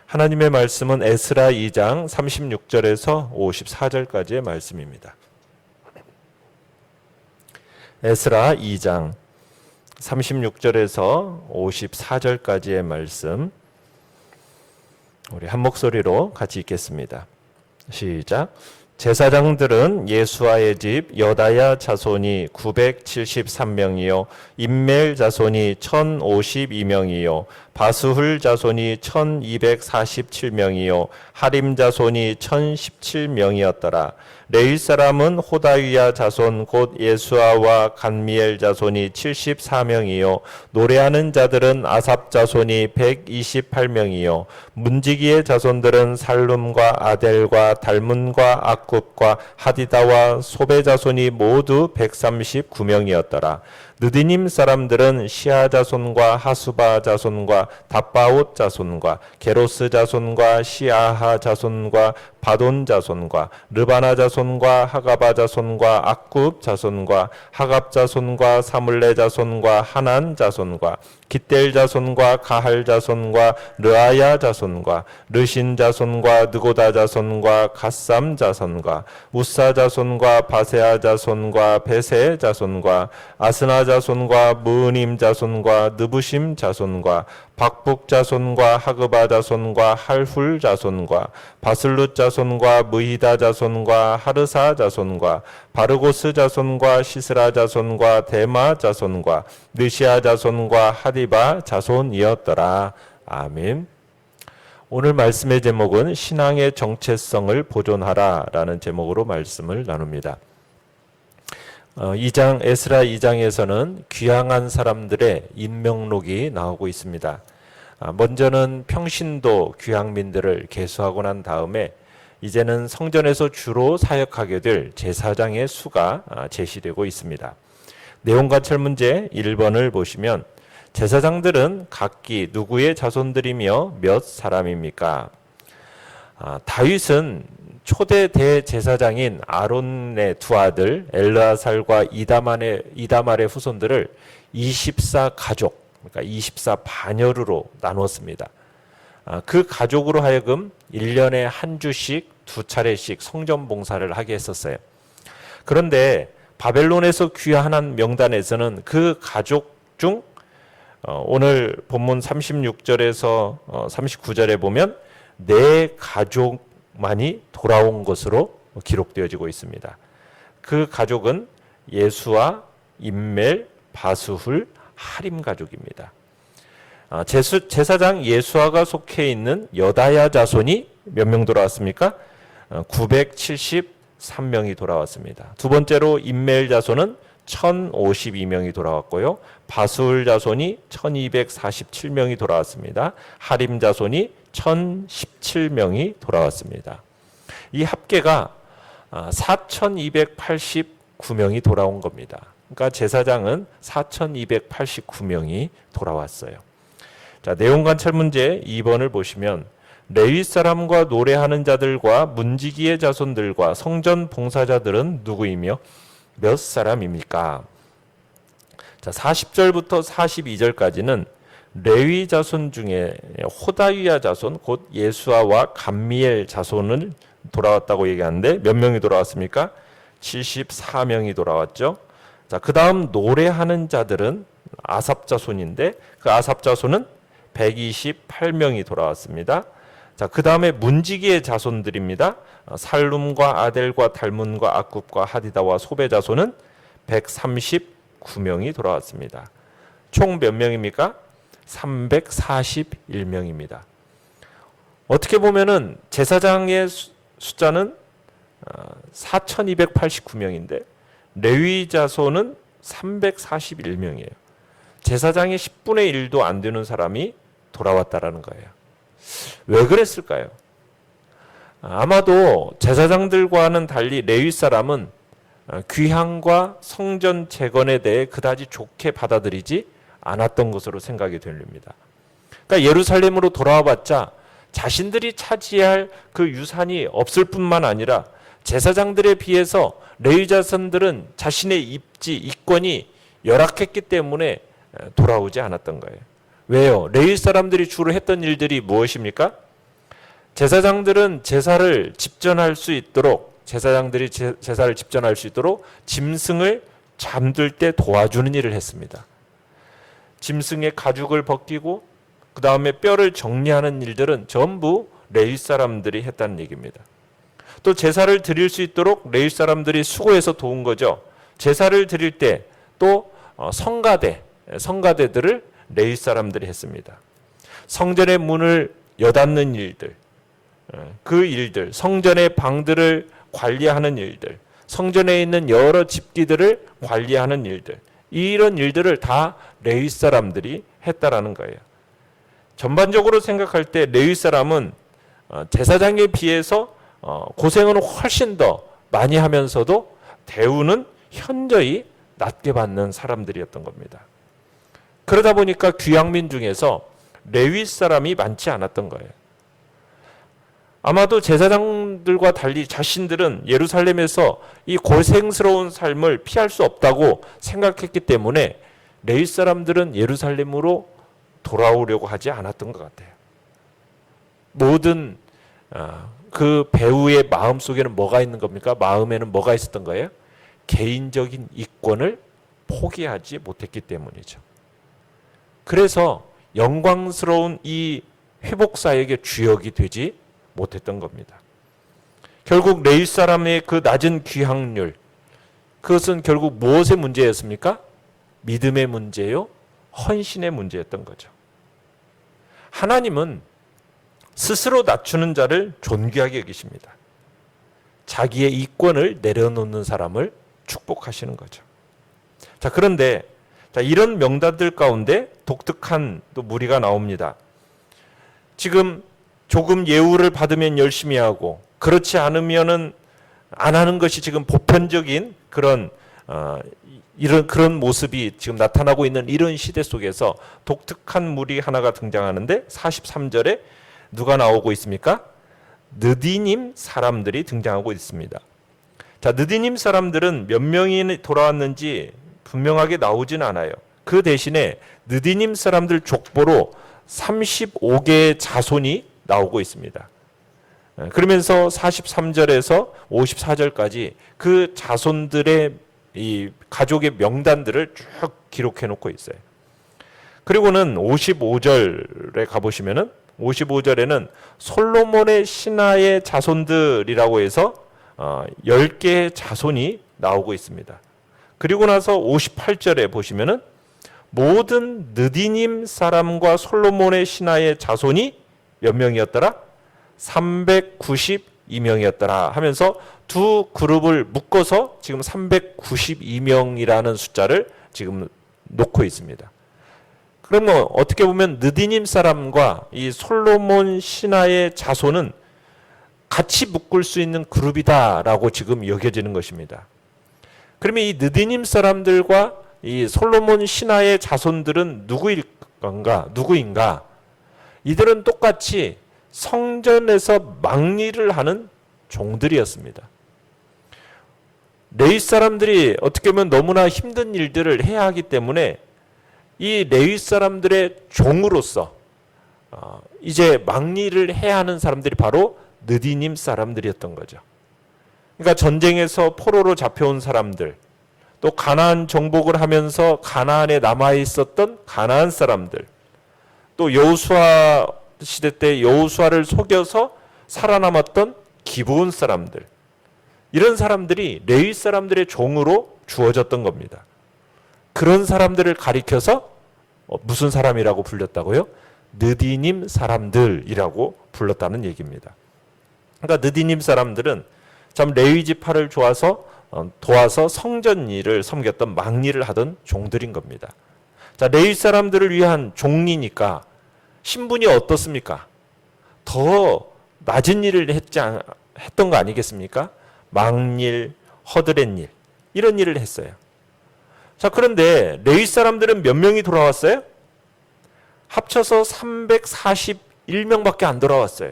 하나님의 말씀은 에스라 2장 36절에서 54절까지의 말씀입니다. 에스라 2장 36절에서 54절까지의 말씀, 우리 한 목소리로 같이 읽겠습니다. 시작. 제사장들은 예수아의 집 여다야 자손이 973명이요 임멜 자손이 1052명이요 바스훌 자손이 1247명이요 하림 자손이 1017명이었더라. 레위 사람은 호다위야 자손 곧 예수아와 간미엘 자손이 74명이요 노래하는 자들은 아삽 자손이 128명이요 문지기의 자손들은 살룸과 아델과 달문과 악굽과 하디다와 소베 자손이 모두 139명이었더라. 느디님 사람들은 시아 자손과 하수바 자손과 답바옷 자손과 게로스 자손과 시아하 자손과 바돈 자손과 르바나 자손과 하가바 자손과 악굽 자손과 하갑 자손과 사물레 자손과 하난 자손과 깃델 자손과 가할 자손과 르아야 자손과 르신 자손과 느고다 자손과 갓삼 자손과 우사 자손과 바세아 자손과 베세 자손과 아스나 자손과 무으님 자손과 느부심 자손과 박북 자손과 하그바 자손과 할훌 자손과 바슬룻 자손과 무히다 자손과 하르사 자손과 바르고스 자손과 시스라 자손과 데마 자손과 느시아 자손과 하디바 자손이었더라. 아멘. 오늘 말씀의 제목은 신앙의 정체성을 보존하라 라는 제목으로 말씀을 나눕니다. 2장 에스라 2장에서는 귀향한 사람들의 인명록이 나오고 있습니다. 먼저는 평신도 귀향민들을 계수하고 난 다음에 이제는 성전에서 주로 사역하게 될 제사장의 수가 제시되고 있습니다. 내용 관찰 문제 1번을 보시면 제사장들은 각기 누구의 자손들이며 몇 사람입니까? 다윗은 초대 대제사장인 아론의 두 아들 엘르아살과 이다말의 후손들을 24가족, 그러니까 24반열으로 나누었습니다. 그 가족으로 하여금 1년에 한 주씩 두 차례씩 성전 봉사를 하게 했었어요. 그런데 바벨론에서 귀환한 명단에서는 그 가족 중 오늘 본문 36절에서 39절에 보면 네 가족만이 돌아온 것으로 기록되어지고 있습니다. 그 가족은 예수와 임멜, 바스훌, 하림 가족입니다. 제사장 예수아가 속해 있는 여다야 자손이 몇 명 돌아왔습니까? 973명이 돌아왔습니다. 두 번째로 임멜 자손은 1052명이 돌아왔고요. 바스훌 자손이 1247명이 돌아왔습니다. 하림 자손이 1017명이 돌아왔습니다. 이 합계가 4289명이 돌아온 겁니다. 그러니까 제사장은 4289명이 돌아왔어요. 자, 내용 관찰 문제 2번을 보시면 레위 사람과 노래하는 자들과 문지기의 자손들과 성전 봉사자들은 누구이며 몇 사람입니까? 자, 40절부터 42절까지는 레위 자손 중에 호다위야 자손 곧 예수아와 간미엘 자손을 돌아왔다고 얘기하는데 몇 명이 돌아왔습니까? 74명이 돌아왔죠. 자, 그 다음 노래하는 자들은 아삽 자손인데 그 아삽 자손은 128명이 돌아왔습니다. 자, 그 다음에 문지기의 자손들입니다. 살룸과 아델과 달문과 악굽과 하디다와 소베 자손은 139명이 돌아왔습니다. 총 몇 명입니까? 341명입니다. 어떻게 보면은 제사장의 숫자는 4289명인데 레위 자손은 341명이에요. 제사장의 10분의 1도 안 되는 사람이 돌아왔다라는 거예요. 왜 그랬을까요? 아마도 제사장들과는 달리 레위 사람은 귀향과 성전 재건에 대해 그다지 좋게 받아들이지 않았던 것으로 생각이 됩니다. 그러니까 예루살렘으로 돌아와 봤자 자신들이 차지할 그 유산이 없을 뿐만 아니라 제사장들에 비해서 레위 자손들은 자신의 입지, 이권이 열악했기 때문에 돌아오지 않았던 거예요. 왜요? 레위 사람들이 주로 했던 일들이 무엇입니까? 제사장들은 제사를 집전할 수 있도록 제사장들이 제사를 집전할 수 있도록 짐승을 잠들 때 도와주는 일을 했습니다. 짐승의 가죽을 벗기고 그 다음에 뼈를 정리하는 일들은 전부 레위 사람들이 했다는 얘기입니다. 또 제사를 드릴 수 있도록 레위 사람들이 수고해서 도운 거죠. 제사를 드릴 때 또 성가대들을 레위 사람들이 했습니다. 성전의 문을 여닫는 일들, 그 일들, 성전의 방들을 관리하는 일들, 성전에 있는 여러 집기들을 관리하는 일들, 이런 일들을 다 레위 사람들이 했다라는 거예요. 전반적으로 생각할 때 레위 사람은 제사장에 비해서 고생은 훨씬 더 많이 하면서도 대우는 현저히 낮게 받는 사람들이었던 겁니다. 그러다 보니까 귀향민 중에서 레위 사람이 많지 않았던 거예요. 아마도 제사장들과 달리 자신들은 예루살렘에서 이 고생스러운 삶을 피할 수 없다고 생각했기 때문에 레위 사람들은 예루살렘으로 돌아오려고 하지 않았던 것 같아요. 모든 그 배우의 마음 속에는 뭐가 있는 겁니까? 마음에는 뭐가 있었던 거예요? 개인적인 이권을 포기하지 못했기 때문이죠. 그래서 영광스러운 이 회복사역의 주역이 되지 못했던 겁니다. 결국 레위 사람의 그 낮은 귀향률, 그것은 결국 무엇의 문제였습니까? 믿음의 문제요, 헌신의 문제였던 거죠. 하나님은 스스로 낮추는 자를 존귀하게 여기십니다. 자기의 이권을 내려놓는 사람을 축복하시는 거죠. 자, 그런데 이런 명단들 가운데 독특한 또 무리가 나옵니다. 지금 조금 예우를 받으면 열심히 하고 그렇지 않으면은 안 하는 것이 지금 보편적인 그런 모습이 지금 나타나고 있는 이런 시대 속에서 독특한 무리 하나가 등장하는데 43절에 누가 나오고 있습니까? 느디님 사람들이 등장하고 있습니다. 자, 느디님 사람들은 몇 명이 돌아왔는지 분명하게 나오진 않아요. 그 대신에 느디님 사람들 족보로 35개의 자손이 나오고 있습니다. 그러면서 43절에서 54절까지 그 자손들의 이 가족의 명단들을 쭉 기록해 놓고 있어요. 그리고는 55절에 가보시면은 55절에는 솔로몬의 신하의 자손들이라고 해서 10개의 자손이 나오고 있습니다. 그리고 나서 58절에 보시면은 모든 느디님 사람과 솔로몬의 신하의 자손이 몇 명이었더라? 392명이었더라 하면서 두 그룹을 묶어서 지금 392명이라는 숫자를 지금 놓고 있습니다. 그러면 어떻게 보면 느디님 사람과 이 솔로몬 신하의 자손은 같이 묶을 수 있는 그룹이다라고 지금 여겨지는 것입니다. 그러면 이 느디님 사람들과 이 솔로몬 신하의 자손들은 누구인가? 이들은 똑같이 성전에서 막리를 하는 종들이었습니다. 레위 사람들이 어떻게 보면 너무나 힘든 일들을 해야 하기 때문에 이 레위 사람들의 종으로서 이제 막리를 해야 하는 사람들이 바로 느디님 사람들이었던 거죠. 그러니까 전쟁에서 포로로 잡혀온 사람들, 또 가나안 정복을 하면서 가나안에 남아 있었던 가나안 사람들, 또 여호수아 시대 때 여호수아를 속여서 살아남았던 기브온 사람들, 이런 사람들이 레위 사람들의 종으로 주어졌던 겁니다. 그런 사람들을 가리켜서 무슨 사람이라고 불렸다고요? 느디님 사람들이라고 불렀다는 얘기입니다. 그러니까 느디님 사람들은 참 레위 지파를 도와서 성전 일을 섬겼던 막리를 하던 종들인 겁니다. 자, 레위 사람들을 위한 종리니까 신분이 어떻습니까? 더 낮은 일을 했던 거 아니겠습니까? 막일, 허드렛일, 이런 일을 했어요. 자, 그런데 레위 사람들은 몇 명이 돌아왔어요? 합쳐서 341명밖에 안 돌아왔어요.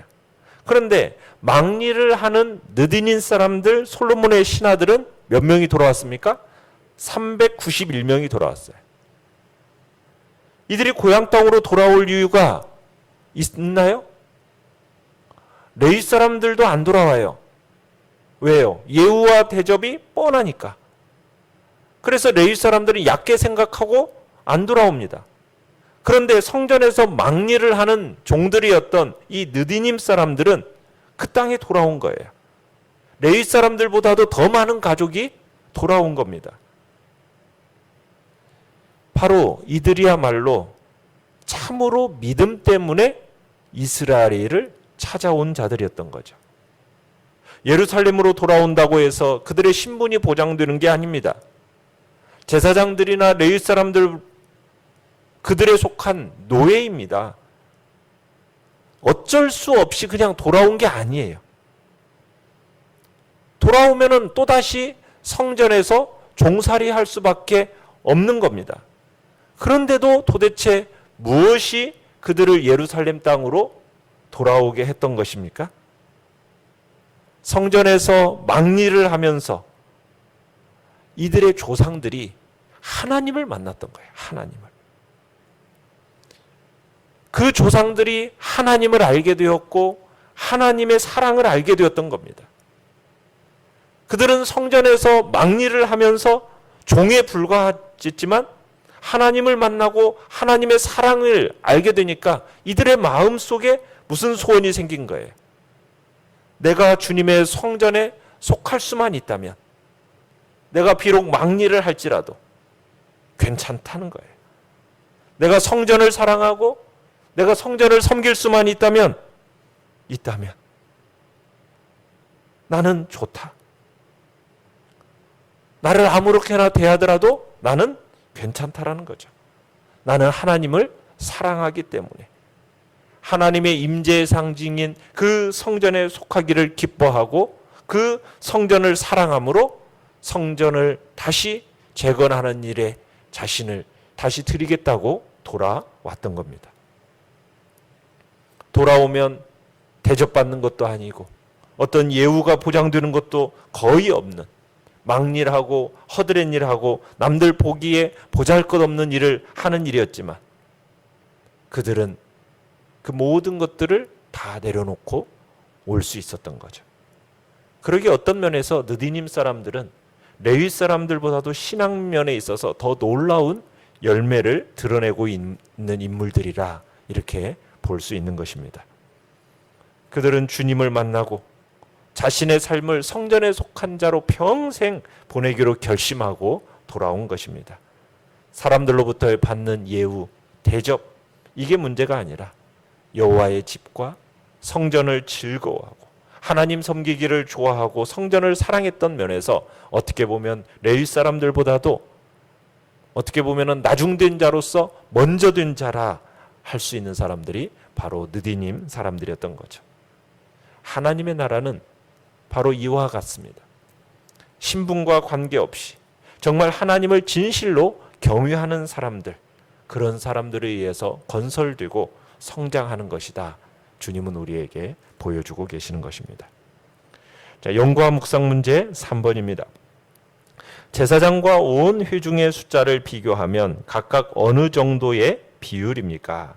그런데 막리를 하는 느디님 사람들, 솔로몬의 신하들은 몇 명이 돌아왔습니까? 391명이 돌아왔어요. 이들이 고향 땅으로 돌아올 이유가 있나요? 레위 사람들도 안 돌아와요. 왜요? 예후와 대접이 뻔하니까. 그래서 레위 사람들은 얕게 생각하고 안 돌아옵니다. 그런데 성전에서 막리를 하는 종들이었던 이 느디님 사람들은 그 땅에 돌아온 거예요. 레위 사람들보다도 더 많은 가족이 돌아온 겁니다. 바로 이들이야말로 참으로 믿음 때문에 이스라엘을 찾아온 자들이었던 거죠. 예루살렘으로 돌아온다고 해서 그들의 신분이 보장되는 게 아닙니다. 제사장들이나 레위 사람들 그들에 속한 노예입니다. 어쩔 수 없이 그냥 돌아온 게 아니에요. 돌아오면은 또다시 성전에서 종살이 할 수밖에 없는 겁니다. 그런데도 도대체 무엇이 그들을 예루살렘 땅으로 돌아오게 했던 것입니까? 성전에서 막리를 하면서 이들의 조상들이 하나님을 만났던 거예요. 하나님을. 그 조상들이 하나님을 알게 되었고 하나님의 사랑을 알게 되었던 겁니다. 그들은 성전에서 막리를 하면서 종에 불과했지만 하나님을 만나고 하나님의 사랑을 알게 되니까 이들의 마음 속에 무슨 소원이 생긴 거예요. 내가 주님의 성전에 속할 수만 있다면, 내가 비록 막리를 할지라도 괜찮다는 거예요. 내가 성전을 사랑하고 내가 성전을 섬길 수만 있다면 나는 좋다. 나를 아무렇게나 대하더라도 나는 괜찮다라는 거죠. 나는 하나님을 사랑하기 때문에 하나님의 임재의 상징인 그 성전에 속하기를 기뻐하고 그 성전을 사랑함으로 성전을 다시 재건하는 일에 자신을 다시 드리겠다고 돌아왔던 겁니다. 돌아오면 대접받는 것도 아니고 어떤 예우가 보장되는 것도 거의 없는 막일하고 허드렛 일하고 남들 보기에 보잘것없는 일을 하는 일이었지만 그들은 그 모든 것들을 다 내려놓고 올 수 있었던 거죠. 그러기에 어떤 면에서 느디님 사람들은 레위 사람들보다도 신앙 면에 있어서 더 놀라운 열매를 드러내고 있는 인물들이라 이렇게 볼 수 있는 것입니다. 그들은 주님을 만나고 자신의 삶을 성전에 속한 자로 평생 보내기로 결심하고 돌아온 것입니다. 사람들로부터 받는 예우, 대접, 이게 문제가 아니라 여호와의 집과 성전을 즐거워하고 하나님 섬기기를 좋아하고 성전을 사랑했던 면에서 어떻게 보면 레위 사람들보다도 어떻게 보면 나중된 자로서 먼저 된 자라 할 수 있는 사람들이 바로 느디님 사람들이었던 거죠. 하나님의 나라는 바로 이와 같습니다. 신분과 관계없이 정말 하나님을 진실로 경외하는 사람들, 그런 사람들에 의해서 건설되고 성장하는 것이다. 주님은 우리에게 보여주고 계시는 것입니다. 자, 연구와 묵상 문제 3번입니다. 제사장과 온 회중의 숫자를 비교하면 각각 어느 정도의 비율입니까?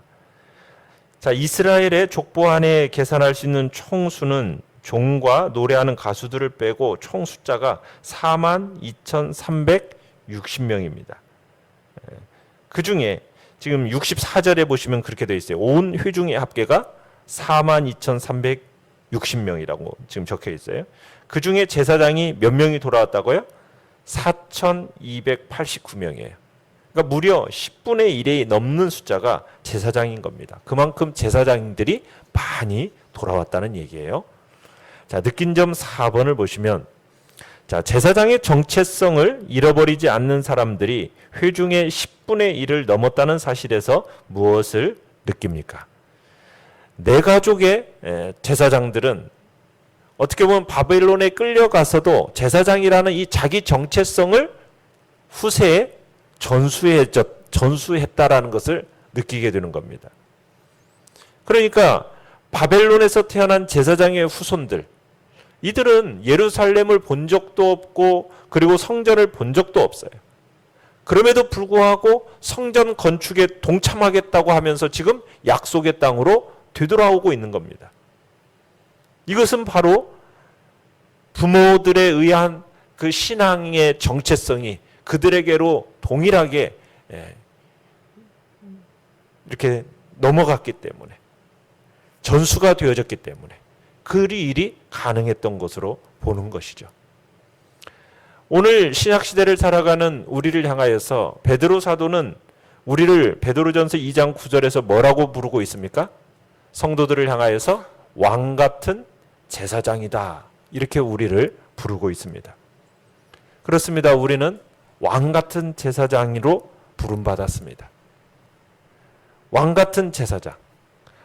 자, 이스라엘의 족보 안에 계산할 수 있는 총수는 종과 노래하는 가수들을 빼고 총 숫자가 42,360명입명 그 중에 지금 64절에 보시면 그렇게 되어 있어요. 온 회중의 합계가 42,360명이라고 지금 적혀 있어요. 그 중에 제사장이 몇 명이 돌아왔다고요? 4,289명이에요. 그러니까 무려 10분의 1이 넘는 숫자가 제사장인 겁니다. 그만큼 제사장들이 많이 돌아왔다는 얘기예요. 자, 느낀 점 4번을 보시면, 자, 제사장의 정체성을 잃어버리지 않는 사람들이 회중의 10분의 1을 넘었다는 사실에서 무엇을 느낍니까? 내 가족의 제사장들은 어떻게 보면 바벨론에 끌려가서도 제사장이라는 이 자기 정체성을 후세에 전수했다라는 것을 느끼게 되는 겁니다. 그러니까 바벨론에서 태어난 제사장의 후손들, 이들은 예루살렘을 본 적도 없고 그리고 성전을 본 적도 없어요. 그럼에도 불구하고 성전 건축에 동참하겠다고 하면서 지금 약속의 땅으로 되돌아오고 있는 겁니다. 이것은 바로 부모들에 의한 그 신앙의 정체성이 그들에게로 동일하게 이렇게 넘어갔기 때문에, 전수가 되어졌기 때문에 그 일이 가능했던 것으로 보는 것이죠. 오늘 신약시대를 살아가는 우리를 향하여서 베드로 사도는 우리를 베드로전서 2장 9절에서 뭐라고 부르고 있습니까? 성도들을 향하여서 왕같은 제사장이다, 이렇게 우리를 부르고 있습니다. 그렇습니다. 우리는 왕같은 제사장으로 부름받았습니다. 왕같은 제사장,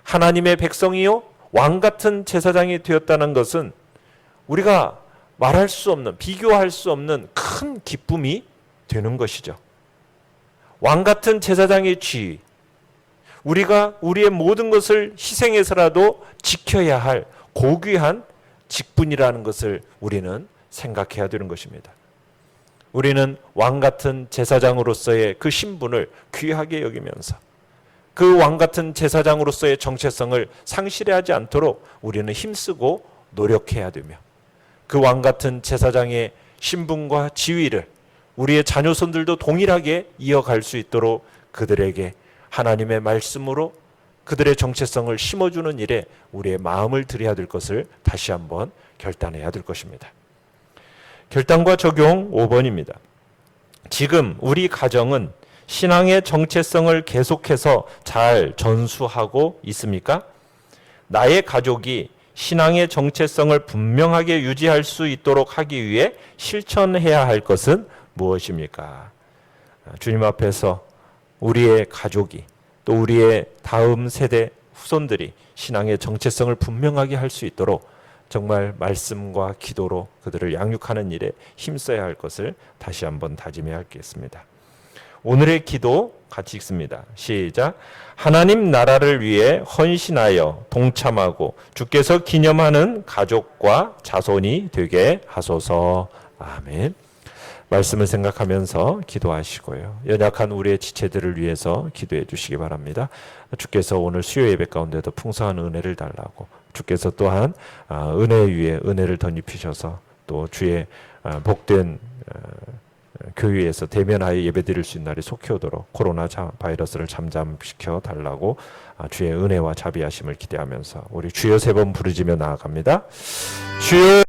하나님의 백성이요 왕같은 제사장이 되었다는 것은 우리가 말할 수 없는, 비교할 수 없는 큰 기쁨이 되는 것이죠. 왕같은 제사장의 지위, 우리가 우리의 모든 것을 희생해서라도 지켜야 할 고귀한 직분이라는 것을 우리는 생각해야 되는 것입니다. 우리는 왕같은 제사장으로서의 그 신분을 귀하게 여기면서 그 왕같은 제사장으로서의 정체성을 상실하지 않도록 우리는 힘쓰고 노력해야 되며, 그 왕같은 제사장의 신분과 지위를 우리의 자녀손들도 동일하게 이어갈 수 있도록 그들에게 하나님의 말씀으로 그들의 정체성을 심어주는 일에 우리의 마음을 들여야 될 것을 다시 한번 결단해야 될 것입니다. 결단과 적용 5번입니다. 지금 우리 가정은 신앙의 정체성을 계속해서 잘 전수하고 있습니까? 나의 가족이 신앙의 정체성을 분명하게 유지할 수 있도록 하기 위해 실천해야 할 것은 무엇입니까? 주님 앞에서 우리의 가족이, 또 우리의 다음 세대 후손들이 신앙의 정체성을 분명하게 할 수 있도록 정말 말씀과 기도로 그들을 양육하는 일에 힘써야 할 것을 다시 한번 다짐해야 하겠습니다. 오늘의 기도 같이 읽습니다. 시작. 하나님 나라를 위해 헌신하여 동참하고 주께서 기념하는 가족과 자손이 되게 하소서. 아멘. 말씀을 생각하면서 기도하시고요. 연약한 우리의 지체들을 위해서 기도해 주시기 바랍니다. 주께서 오늘 수요 예배 가운데도 풍성한 은혜를 달라고, 주께서 또한 은혜 위에 은혜를 덧입히셔서 또 주의 복된 교회에서 대면하여 예배드릴 수 있는 날이 속히 오도록 코로나 바이러스를 잠잠시켜 달라고 주의 은혜와 자비하심을 기대하면서 우리 주여 3번 부르짖며 나아갑니다. 주여